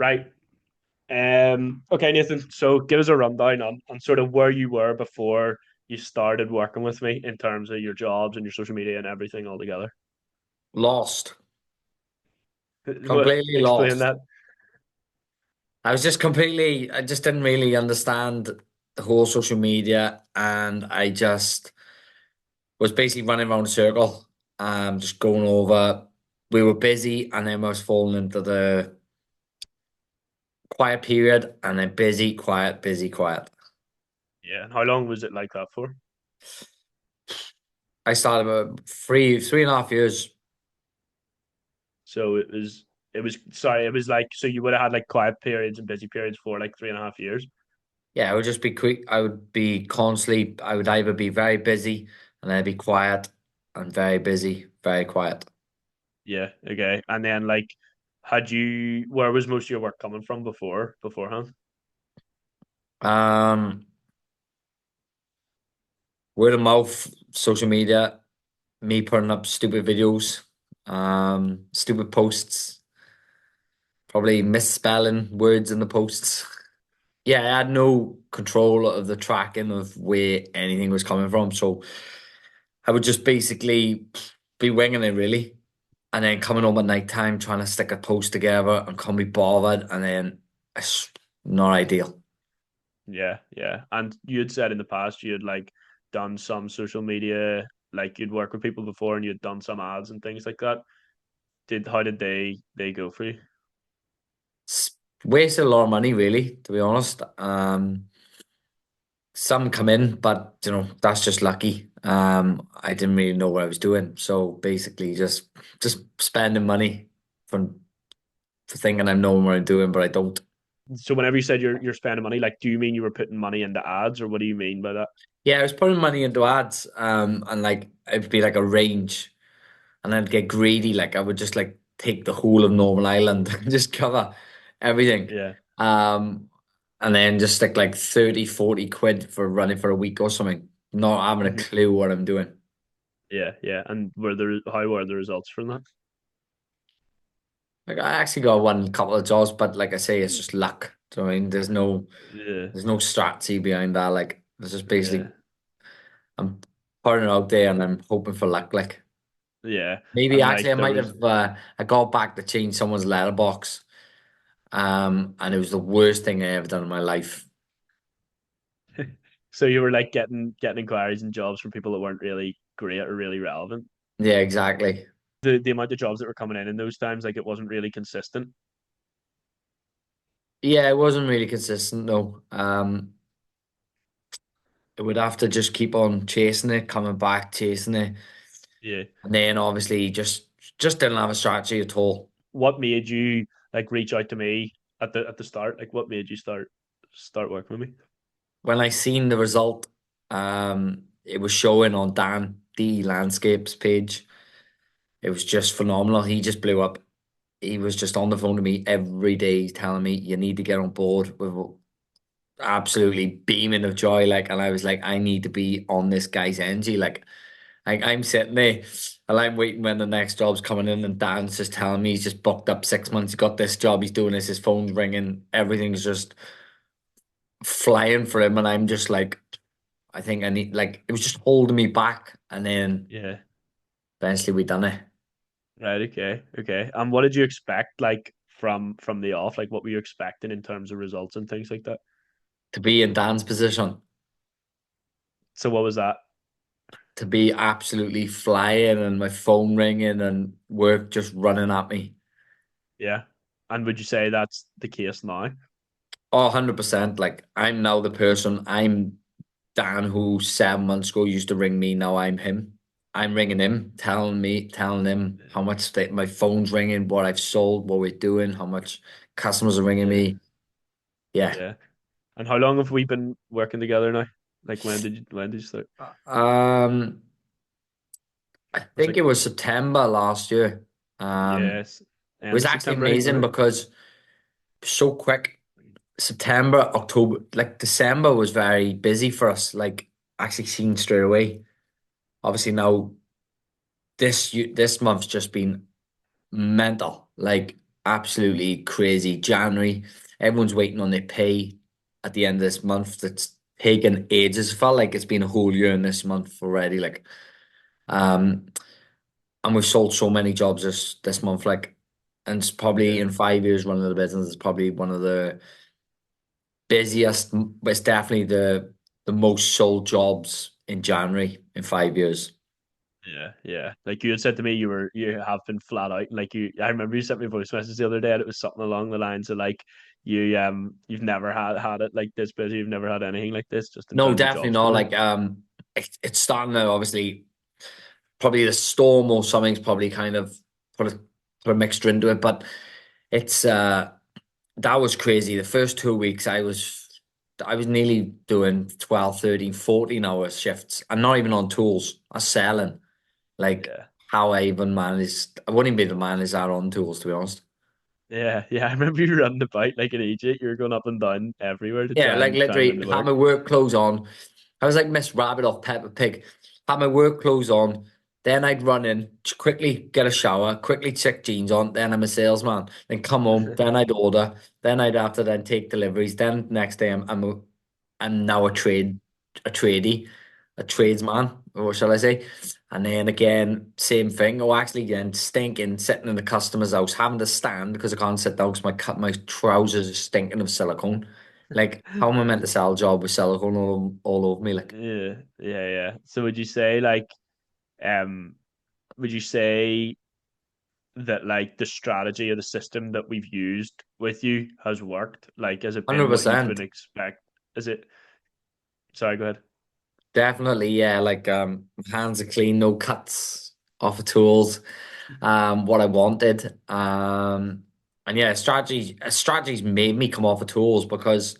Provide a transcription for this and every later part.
Right. Okay, Nathan. So give us a rundown on sort of where you were before you started working with me in terms of your jobs and your social media and everything altogether. Lost, What completely explain lost. that? I just didn't really understand the whole social media, and I just was basically running around a circle, just going over. We were busy, and then I was falling into the quiet period, and then busy, quiet, busy, quiet. Yeah. And how long was it like that for? I started about three and a half years. So sorry, it was like so you would have had like quiet periods and busy periods for like 3.5 years. Yeah, I would just be quick. I would be constantly, I would either be very busy and then I'd be quiet and very busy, very quiet. Yeah. Okay. And then like, where was most of your work coming from beforehand? Um, Word of mouth, social media, me putting up stupid videos, stupid posts, probably misspelling words in the posts. Yeah, I had no control of the tracking of where anything was coming from. So I would just basically be winging it really. And then coming home at night time trying to stick a post together and can't be bothered. And then it's not ideal. Yeah, yeah. And you had said in the past you had like done some social media, like you'd worked with people before and you'd done some ads and things like that. Did how did they go for you? It's wasted a lot of money, really, to be honest. Some come in, but that's just lucky. I didn't really know what I was doing. So basically just spending money for thinking I know what I'm doing, but I don't. So whenever you said you're spending money, like do you mean you were putting money into ads or what do you mean by that? Yeah, I was putting money into ads, and like it'd be like a range, and I'd get greedy. Like I would just like take the whole of Northern Ireland and just cover everything, Yeah. um, and then just stick like 30, 40 quid for running for a week or something, not having a Hmm. clue what I'm doing. Yeah, yeah. And how were the results from that? Like I actually got one couple of jobs, but like I say, it's just luck. Do you know what I mean? Yeah, There's no strategy behind that. Like it's just yeah, basically I'm putting it out there and I'm hoping for luck. Like. yeah. Maybe And actually like I there might was have I got back to change someone's letterbox. And it was the worst thing I ever done in my life. so you were like getting inquiries and jobs from people that weren't really great or really relevant. Yeah, exactly. The amount of jobs that were coming in those times, like it wasn't really consistent. Yeah, it wasn't really consistent though. It would have to just keep on chasing it, coming back, chasing it. Yeah. And then obviously just didn't have a strategy at all. What made you like reach out to me at the start? Like what made you start working with me? When I seen the result, it was showing on Dan D Landscapes page. It was just phenomenal. He just blew up. He was just on the phone to me every day telling me you need to get on board with absolutely beaming of joy. Like, and I was like, I need to be on this guy's energy. Like I'm sitting there and I'm waiting when the next job's coming in, and Dan's just telling me he's just booked up 6 months. He got this job, he's doing this, his phone's ringing, everything's just flying for him. And I'm just like, I think I need, like, it was just holding me back. And then Yeah. eventually we done it. Right. Okay. Okay. And what did you expect, like from the off? Like, what were you expecting in terms of results and things like that? To be in Dan's position, So, what was that? to be absolutely flying and my phone ringing and work just running at me. Yeah. And would you say that's the case now? Oh, 100%. Like I'm now the person. I'm Dan who 7 months ago used to ring me. Now I'm him. I'm ringing him, telling him how much my phone's ringing, what I've sold, what we're doing, how much customers are ringing Yeah. me. Yeah. Yeah. And how long have we been working together now? Like, when did you start? Um, I Was think like, it was September last year. yes, It end was of actually September, I think, amazing wasn't because so quick. September, October, like December was very busy for us. Like actually seen straight away. Obviously now this month's just been mental. Like absolutely crazy. January, everyone's waiting on their pay at the end of this month. That's taken ages. It felt like it's been a whole year in this month already. Um, and we've sold so many jobs this month. And it's probably Yeah, in 5 years running the business, it's probably one of the busiest, but it's definitely the most sold jobs in January in 5 years. yeah, yeah. Like you had said to me, you have been flat out. Like you, I remember you sent me a voice message the other day, and it was something along the lines of like you've never had it like this busy. You've never had anything like this, just in No, terms of definitely jobs not. coming in. It's starting to obviously probably the storm or something's probably kind of put a put a mixture into it, but it's that was crazy. The first 2 weeks I was nearly doing 12, 13, 14 hour shifts. I'm not even on tools. I was selling. Like Yeah. how I even managed, I wouldn't even be able to manage that on tools, to be honest. Yeah, yeah. I remember you running about like an idiot. You were going up and down everywhere to Yeah, like try and win literally the had work. my work clothes on. I was like Miss Rabbit off Peppa Pig. Had my work clothes on. Then I'd run in, quickly get a shower, quickly check jeans on. Then I'm a salesman. Then come home. Then I'd order. Then I'd have to then take deliveries. Then next day I'm now a tradie, a tradesman, or what shall I say? And then again, same thing. Oh, actually, again, stinking, sitting in the customer's house, having to stand because I can't sit down because my trousers are stinking of silicone. Like, how am I meant to sell a job with silicone all over me? Like, Yeah, yeah, yeah. So would you say like um would you say that like the strategy or the system that we've used with you has worked? Like has it been what you'd would 100%. expect? Is it sorry, go ahead. Definitely, yeah. Hands are clean, no cuts off of tools. What I wanted. And yeah, strategies made me come off of tools because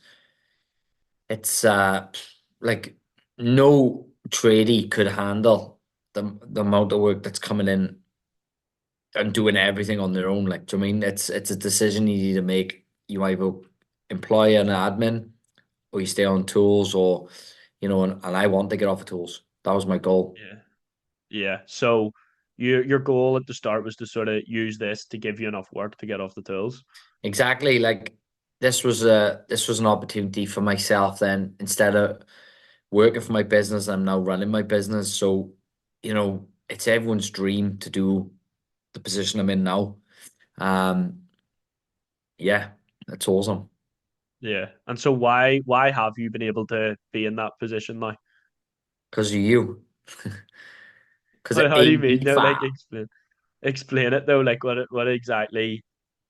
it's like no tradie could handle the amount of work that's coming in and doing everything on their own. Like, do you know what I mean? It's a decision you need to make. You either employ an admin or you stay on tools or and I want to get off of tools. That was my goal. Yeah. Yeah. So your goal at the start was to sort of use this to give you enough work to get off the tools. Exactly. Like this was an opportunity for myself then instead of working for my business, I'm now running my business. So, it's everyone's dream to do the position I'm in now. Um, yeah, that's awesome. Yeah. And so why have you been able to be in that position now? Because of you. Because of How do you mean? No, like AB5. explain it though. Like what exactly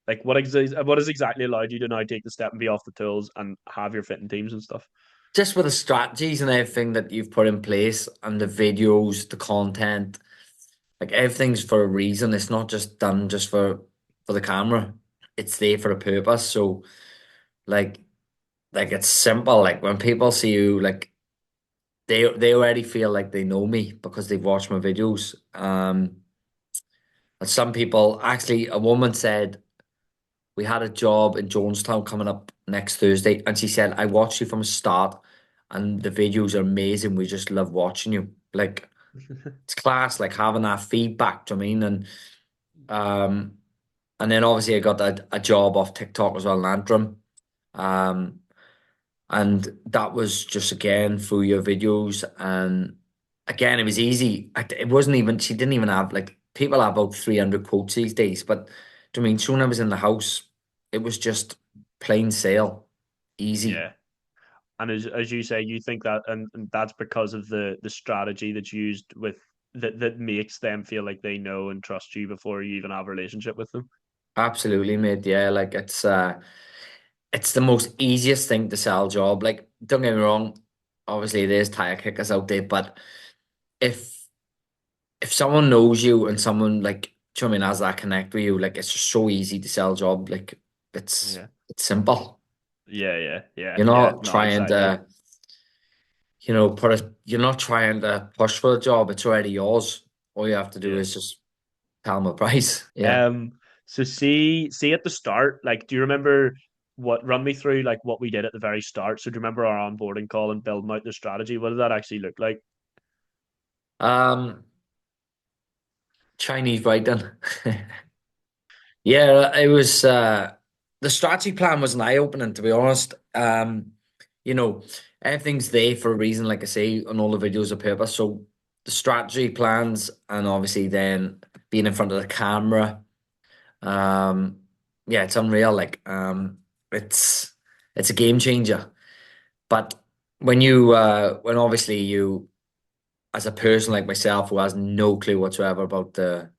like what has exactly allowed you to now take the step and be off the tools and have your fitting teams and stuff? Just with the strategies and everything that you've put in place and the videos, the content, like everything's for a reason. It's not just done just for the camera. It's there for a purpose. So like it's simple. Like when people see you, like they already feel like they know me because they've watched my videos. And some people actually, a woman said we had a job in Jonestown coming up next Thursday, and she said I watched you from the start, and the videos are amazing. We just love watching you. Like it's class, like having that feedback. Do you know what I mean? Um, and then obviously I got a job off TikTok as well in Antrim. Um, And that was just again through your videos. And again, it was easy. It wasn't even, she didn't even have like, people have about 300 quotes these days. But do you mean, soon I was in the house, it was just plain sale, easy. Yeah. And as you say, you think that and that's because of the strategy that's used with that makes them feel like they know and trust you before you even have a relationship with them. Absolutely, mate. Yeah, like it's the most easiest thing to sell job. Like, don't get me wrong, obviously there's tire kickers out there, but if if someone knows you and someone like, do you know what I mean, has that connect with you, like it's just so easy to sell a job. Like it's Yeah. it's simple. Yeah, yeah, yeah, You're yeah. not No, trying exactly. to, you're not trying to push for a job. It's already yours. All you have to do Yeah. is just tell them a price. Yeah. Um, so see at the start, like, do you remember what run me through like what we did at the very start? So do you remember our onboarding call and building out the strategy? What did that actually look like? Um, Chinese writing. Yeah, it was the strategy plan was an eye-opening, to be honest. You know, everything's there for a reason, like I say, on all the videos of purpose. So the strategy plans and obviously then being in front of the camera. Um, yeah, it's unreal. It's it's a game changer. But when obviously you, as a person like myself who has no clue whatsoever about the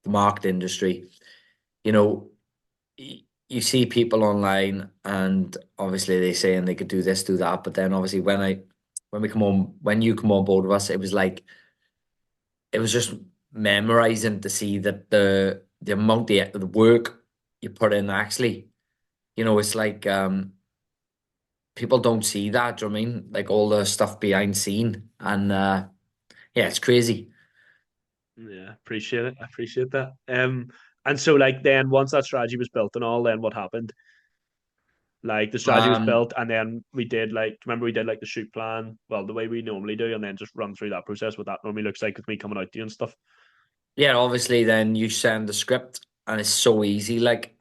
market industry, you know, you see people online and obviously they say and they could do this, do that. But then obviously when you come on board with us, it was like it was just memorizing to see that the amount the work you put in actually, it's like people don't see that, do you know what I mean? Like all the stuff behind scene. And yeah, it's crazy. Yeah, appreciate it. I appreciate that. And so like then once that strategy was built and all, then what happened? Like the strategy was Um built, and then we did like remember we did like the shoot plan, well the way we normally do, and then just run through that process, what that normally looks like with me coming out to you and stuff. yeah, obviously then you send the script and it's so easy, like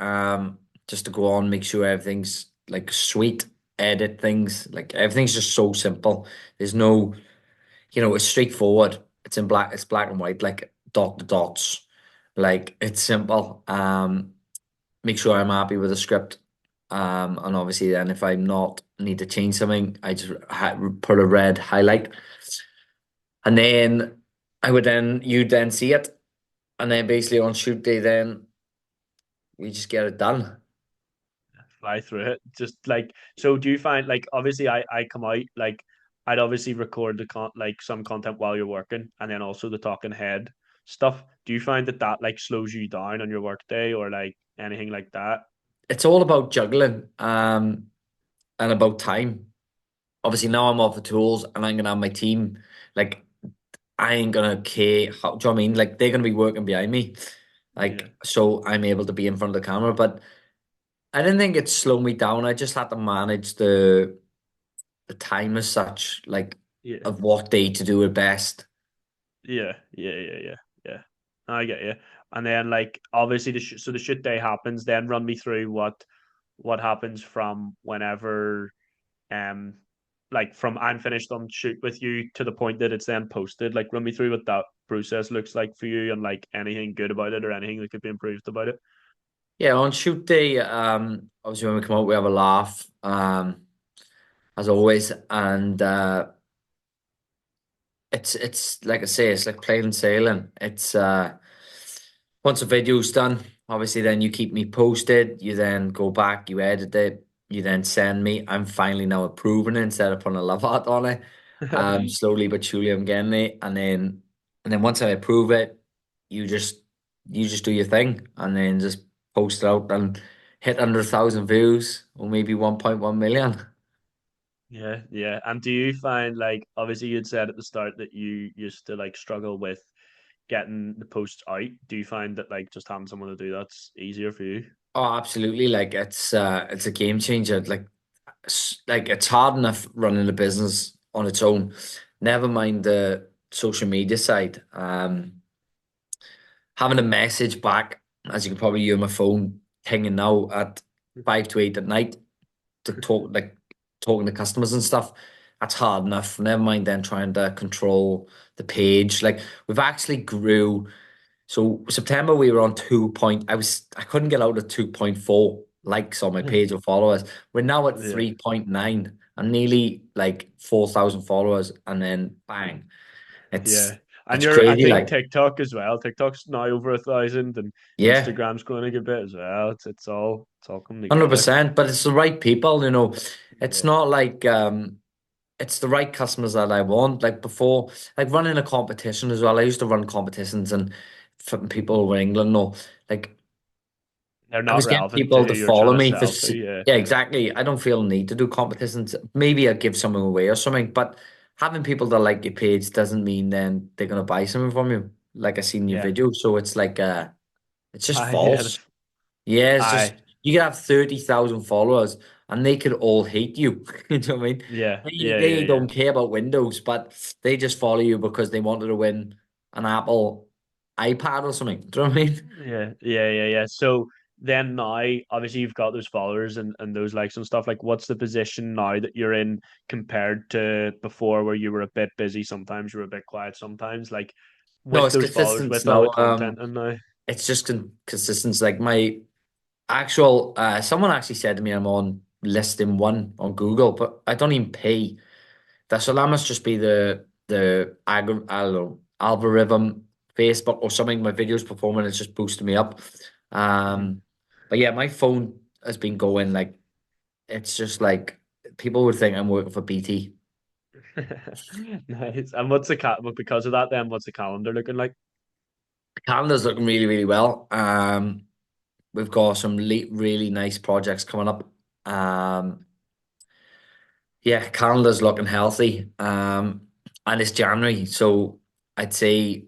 just to go on, make sure everything's like sweet, edit things, like everything's just so simple. There's no, it's straightforward. It's black and white, like dot to dots. Like it's simple. Make sure I'm happy with the script. And obviously then if I'm not need to change something, I just put a red highlight. And then you'd then see it. And then basically on shoot day, then we just get it done. Fly through it. Just like so do you find like obviously I come out like I'd obviously record the like some content while you're working and then also the talking head stuff. Do you find that that like slows you down on your work day or like anything like that? It's all about juggling, and about time. Obviously now I'm off the tools and I'm gonna have my team. Like I ain't gonna care how, do you know what I mean? Like they're gonna be working behind me. Yeah. Like so I'm able to be in front of the camera. But I didn't think it slowed me down. I just had to manage the time as such, like Yeah. of what day to do it best. Yeah. I get you. And then like obviously so the shoot day happens. Then run me through what happens from whenever um like from I'm finished on shoot with you to the point that it's then posted. Like run me through what that process looks like for you and like anything good about it or anything that could be improved about it. Yeah, on shoot day, obviously when we come out we have a laugh, as always. And it's like I say, it's like plain and sailing. It's once a video's done, obviously then you keep me posted. You then go back, you edit it, you then send me. I'm finally now approving it instead of putting a love heart on it. Slowly but surely I'm getting it. And then once I approve it, you just you just do your thing and then just post it out and hit under 1,000 views or maybe 1.1 million. Yeah. And do you find like obviously you'd said at the start that you used to like struggle with getting the posts out. Do you find that like just having someone to do that's easier for you? Oh, absolutely. Like it's a game changer. Like it's hard enough running a business on its own. Never mind the social media side. Having a message back, as you can probably hear my phone pinging now at 5 to 8 at night to talking to customers and stuff. That's hard enough. Never mind then trying to control the page. Like we've actually grew. So September we were on 2 point. I couldn't get out of 2.4 likes on my page or followers. We're now at Yeah. 3.9 and nearly like 4,000 followers, and then bang. It's Yeah. And it's you're I crazy. think Like TikTok as well. TikTok's now over 1,000 and yeah, Instagram's growing a good bit as well. It's all coming together. 100%. But it's the right people. It's Yeah. not like it's the right customers that I want. Like before, like running a competition as well. I used to run competitions and from people over England. No, like They're I not was getting relevant to people who to you're trying follow to me sell to. Yeah. yeah, exactly. I don't feel a need to do competitions. Maybe I'd give something away or something, but having people that like your page doesn't mean then they're gonna buy something from you. Like I seen your Yeah. video, so it's like it's just Yeah. false. Yeah, it's just I you could have 30,000 followers and they could all hate you. You know what I mean? yeah. They Yeah. don't care about Windows, but they just follow you because they wanted to win an Apple iPad or something. Do you know what I mean? Yeah. So then now, obviously, you've got those followers and those likes and stuff. Like, what's the position now that you're in compared to before, where you were a bit busy sometimes, you were a bit quiet sometimes? Like, No, with it's those followers, consistent with all now. the content, and now, It's just consistency. Like my actual, someone actually said to me I'm on listing one on Google, but I don't even pay. So that must just be I don't know, algorithm, Facebook or something. My videos performing is just boosting me up. Mhm. Um, but yeah, my phone has been going like it's just like people would think I'm working for BT. Nice. And what's the cat? But because of that, then what's the calendar looking like? Calendar's looking really, really well. We've got some really nice projects coming up. Um, yeah, calendar's looking healthy. And it's January, so I'd say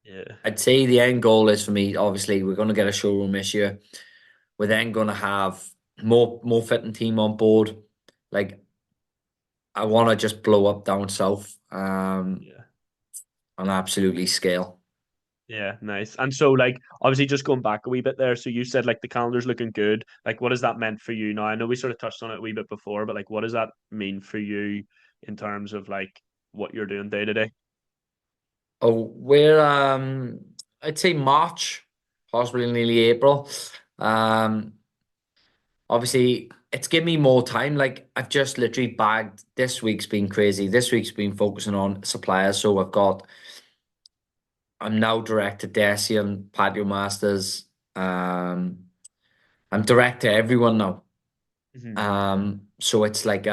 Yeah. I'd say the end goal is for me. Obviously, we're going to get a showroom this year. We're then going to have more fitting team on board. Like I want to just blow up down south, Yeah. and absolutely scale. Yeah, nice. And so, like, obviously, just going back a wee bit there. So you said like the calendar's looking good. Like, what has that meant for you now? I know we sort of touched on it a wee bit before, but like, what does that mean for you in terms of like what you're doing day to day? Oh, we're I'd say March, possibly nearly April. Um, Obviously, it's given me more time. Like I've just literally bagged. This week's been crazy. This week's been focusing on suppliers. So I'm now direct to Desi and Patio Masters. Um, I'm direct to everyone now. Hmm. So it's like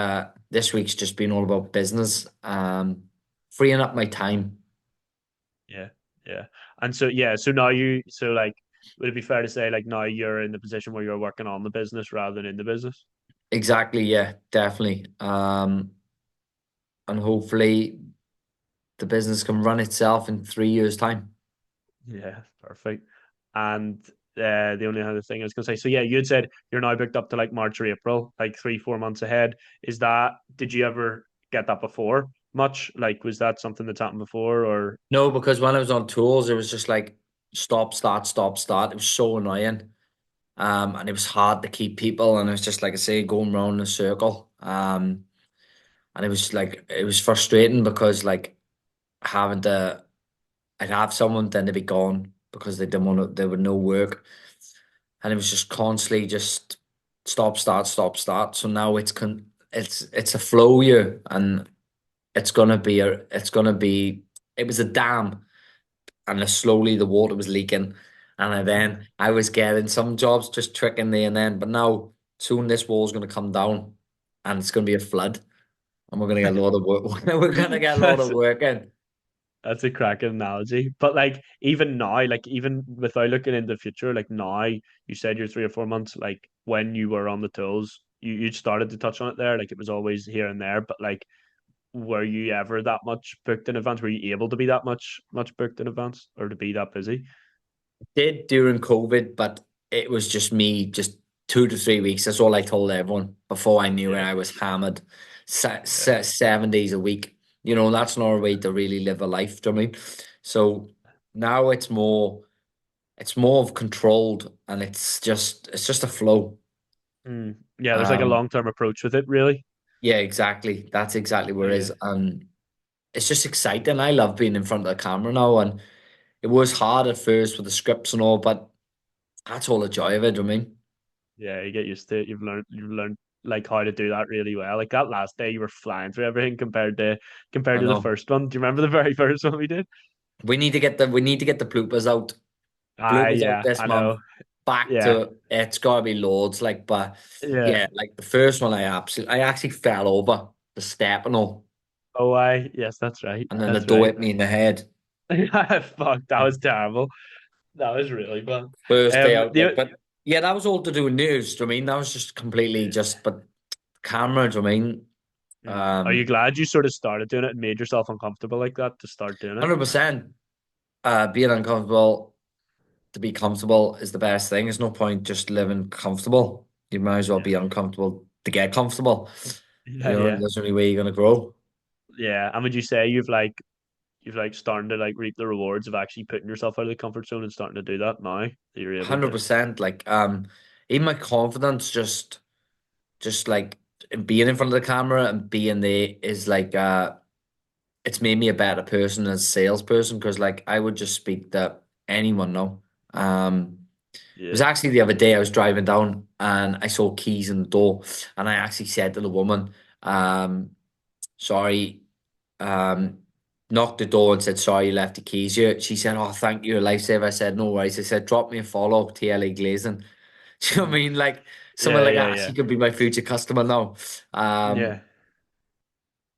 this week's just been all about business. Freeing up my time. Yeah, yeah. And so yeah, so now so like, would it be fair to say like now you're in the position where you're working on the business rather than in the business? Exactly, yeah, definitely. And hopefully the business can run itself in 3 years' time. Yeah, perfect. And the only other thing I was gonna say, so yeah, you had said you're now booked up to like March or April, like 3, 4 months ahead. Is that, did you ever get that before? Much like, was that something that's happened before, or No, because when I was on tours, it was just like stop, start, stop, start. It was so annoying. And it was hard to keep people, and it was just like I say, going round in a circle. And it was like it was frustrating because like having to I'd have someone then they'd be gone because they didn't want to, there would no work. And it was just constantly just stop, start, stop, start. So now it's a flow year and it's gonna be it was a dam and slowly the water was leaking. And then I was getting some jobs just tricking there and then, but now soon this wall's gonna come down and it's gonna be a flood and we're gonna get a lot of work. We're gonna get a lot of that's work in. that's a cracking analogy. But like even now, like even without looking into the future, like now you said you're 3 or 4 months, like when you were on the tools, you started to touch on it there, like it was always here and there, but like were you ever that much booked in advance? Were you able to be that much booked in advance or to be that busy? Did during COVID, but it was just me, just 2 to 3 weeks. That's all I told everyone before I knew it. Yeah, I was hammered yeah. 7 days a week. You know, that's not a way to really live a life. Do you know what I mean? So now it's more of controlled and it's just a flow. Mm. Yeah, there's like a Um, long-term approach with it, really. yeah, exactly. That's exactly where it Yeah. is. And it's just exciting. I love being in front of the camera now. And it was hard at first with the scripts and all, but that's all the joy of it. Do you know what I mean? Yeah, you get used to it. You've learned like how to do that really well. Like that last day you were flying through everything compared I to the know. first one. Do you remember the very first one we did? We need to get the bloopers out. Ah, Bloopers out yeah, this I month. know. Back Yeah. to it's gotta be loads, like but Yeah. yeah, like the first one I actually fell over the step and all, Oh, I yes, that's right. and then the That's door right. hit me in the head. Fuck, that was terrible. That was really bad. First day out, like The but yeah, that was all to do with news, do you know what I mean? That was just completely just but camera, do you know what I mean? Are you Um glad you sort of started doing it and made yourself uncomfortable like that to start doing it? 100% being uncomfortable to be comfortable is the best thing. There's no point just living comfortable. You might as well Yeah. be uncomfortable to get comfortable. Yeah, You know, yeah. that's the only way you're gonna grow. Yeah. And would you say you've like you've like starting to like reap the rewards of actually putting yourself out of the comfort zone and starting to do that now that you're able to. 100%. Like, even my confidence just like being in front of the camera and being there is like, it's made me a better person as a salesperson because like I would just speak to anyone now. It was Yeah. actually the other day I was driving down and I saw keys in the door and I actually said to the woman, um, sorry, um, knocked the door and said, sorry, you left the keys here. She said, oh, thank you, a lifesaver. I said, no worries. I said, drop me a follow, TLA Glazing. Do you know what I Mhm. mean? Like someone Yeah, like yeah, that, she yeah. could be my future customer now. Yeah. Um,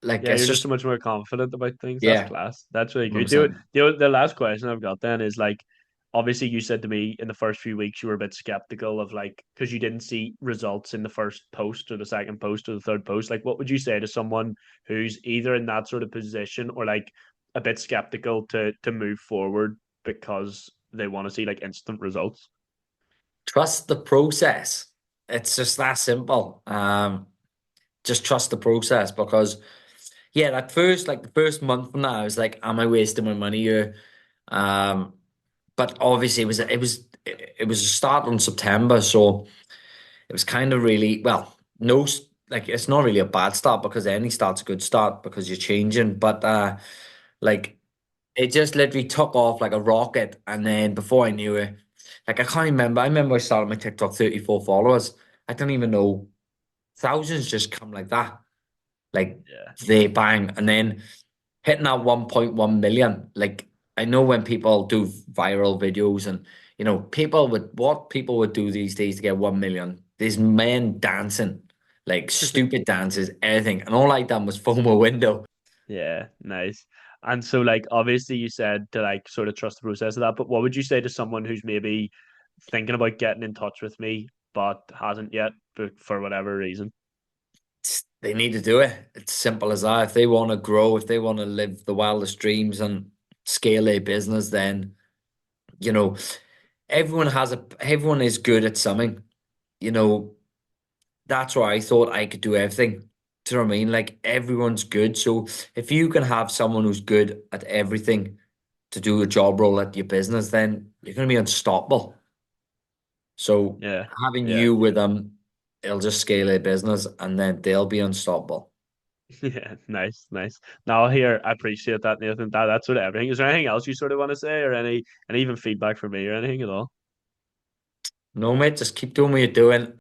like Yeah, it's you're just just, so much more confident about things. That's yeah, class. That's really good. The, 100%. the last question I've got then is like, obviously you said to me in the first few weeks you were a bit skeptical of like because you didn't see results in the first post or the second post or the third post. Like, what would you say to someone who's either in that sort of position or like a bit skeptical to move forward because they want to see like instant results? Trust the process. It's just that simple. Just trust the process because yeah, at first, like the first month from that, I was like, am I wasting my money here? Um, but obviously it was a start on September, so it was kind of really well, no, like it's not really a bad start because any start's a good start because you're changing, but like it just literally took off like a rocket, and then before I knew it, like I can't remember. I remember I started my TikTok 34 followers. I don't even know. Thousands just come like that. Like Yeah. they bang. And then hitting that 1.1 million. Like I know when people do viral videos and people would do these days to get 1 million. There's men dancing, like stupid dances, anything. And all I done was film a window. Yeah, nice. And so, like, obviously, you said to like sort of trust the process of that, but what would you say to someone who's maybe thinking about getting in touch with me but hasn't yet, but for whatever reason? They need to do it. It's simple as that. If they want to grow, if they want to live the wildest dreams and scale their business, then, you know, everyone is good at something. You know, that's why I thought I could do everything. Do you know what I mean? Like everyone's good. So if you can have someone who's good at everything to do a job role at your business, then you're going to be unstoppable. So Yeah, having yeah, you with them, it'll just scale a business and then they'll be unstoppable. yeah. Nice, nice. Now, here, I appreciate that, Nathan. That's sort of everything. Is there anything else you sort of want to say, or any even feedback for me, or anything at all? No, mate, just keep doing what you're doing.